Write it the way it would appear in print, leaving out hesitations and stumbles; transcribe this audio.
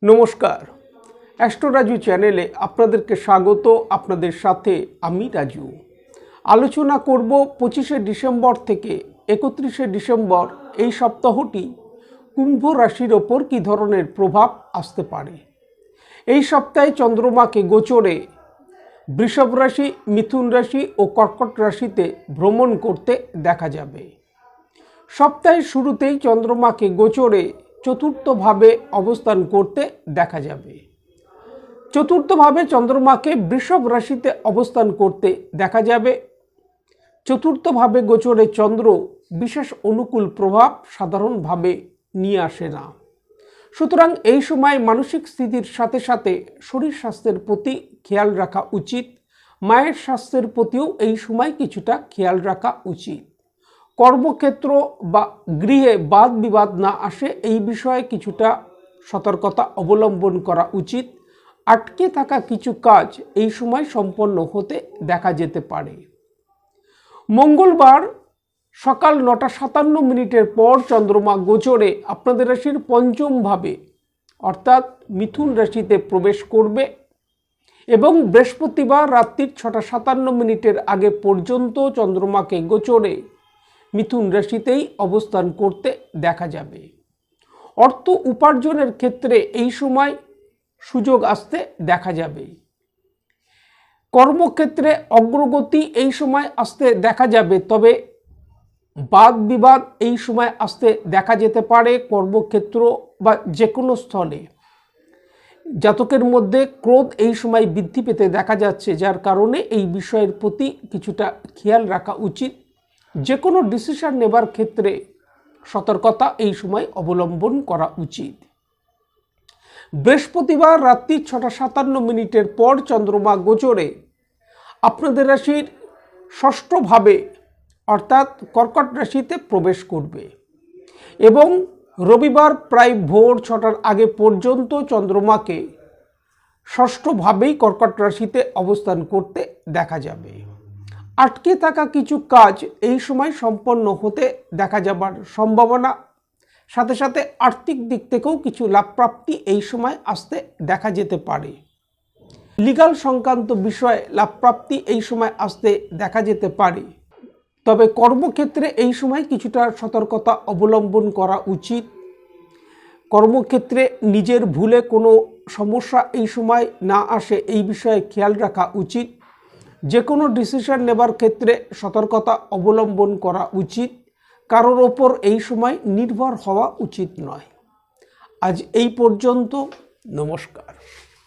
নমস্কার, অ্যাস্ট্রো রাজু চ্যানেলে আপনাদেরকে স্বাগত। আপনাদের সাথে আমি রাজু। আলোচনা করব 25শে ডিসেম্বর থেকে 31শে ডিসেম্বর এই সপ্তাহটি কুম্ভ রাশির ওপর কী ধরনের প্রভাব আসতে পারে। এই সপ্তাহে চন্দ্রমাকে গোচরে বৃষভ রাশি, মিথুন রাশি ও কর্কট রাশিতে ভ্রমণ করতে দেখা যাবে। সপ্তাহের শুরুতেই চন্দ্রমাকে গোচরে চতুর্থভাবে অবস্থান করতে দেখা যাবে। চতুর্থভাবে চন্দ্রমাকে বৃষভ রাশিতে অবস্থান করতে দেখা যাবে। চতুর্থভাবে গোচরে চন্দ্র বিশেষ অনুকূল প্রভাব সাধারণভাবে নিয়ে আসে না। সুতরাং এই সময় মানসিক স্থিতির সাথে সাথে শরীর স্বাস্থ্যের প্রতি খেয়াল রাখা উচিত। মায়ের স্বাস্থ্যের প্রতিও এই সময় কিছুটা খেয়াল রাখা উচিত। কর্মক্ষেত্র বা গৃহে বাদ বিবাদ না আসে এই বিষয়ে কিছুটা সতর্কতা অবলম্বন করা উচিত। আটকে থাকা কিছু কাজ এই সময় সম্পন্ন হতে দেখা যেতে পারে। মঙ্গলবার সকাল 9:57 পর চন্দ্রমা গোচরে আপনাদের রাশির পঞ্চম ভাবে অর্থাৎ মিথুন রাশিতে প্রবেশ করবে এবং বৃহস্পতিবার রাত্রির 6:57 আগে পর্যন্ত চন্দ্রমাকে গোচরে মিথুন রাশিতেই অবস্থান করতে দেখা যাবে। অর্থ উপার্জনের ক্ষেত্রে এই সময় সুযোগ আসতে দেখা যাবে। কর্মক্ষেত্রে অগ্রগতি এই সময় আসতে দেখা যাবে, তবে বাদ বিবাদ এই সময় আসতে দেখা যেতে পারে। কর্মক্ষেত্র বা যে কোনো স্থলে জাতকের মধ্যে ক্রোধ এই সময় বৃদ্ধি পেতে দেখা যাচ্ছে, যার কারণে এই বিষয়ের প্রতি কিছুটা খেয়াল রাখা উচিত। যে কোনো ডিসিশন নেবার ক্ষেত্রে সতর্কতা এই সময় অবলম্বন করা উচিত। বৃহস্পতিবার রাত্রি 6:57 পর চন্দ্রমা গোচরে আপনাদের রাশির ষষ্ঠ ভাবে অর্থাৎ কর্কট রাশিতে প্রবেশ করবে এবং রবিবার প্রায় ভোর 6টার আগে পর্যন্ত চন্দ্রমাকে ষষ্ঠ ভাবেই কর্কট রাশিতে অবস্থান করতে দেখা যাবে। আটকে থাকা কিছু কাজ এই সময় সম্পন্ন হতে দেখা যাবার সম্ভাবনা, সাথে সাথে আর্থিক দিক থেকেও কিছু লাভপ্রাপ্তি এই সময় আসতে দেখা যেতে পারে। লিগ্যাল সংক্রান্ত বিষয়ে লাভপ্রাপ্তি এই সময় আসতে দেখা যেতে পারে, তবে কর্মক্ষেত্রে এই সময় কিছুটা সতর্কতা অবলম্বন করা উচিত। কর্মক্ষেত্রে নিজের ভুলে কোনো সমস্যা এই সময় না আসে এই বিষয়ে খেয়াল রাখা উচিত। যে কোনো ডিসিশন নেবার ক্ষেত্রে সতর্কতা অবলম্বন করা উচিত। কারোর ওপর এই সময় নির্ভর হওয়া উচিত নয়। আজ এই পর্যন্ত। নমস্কার।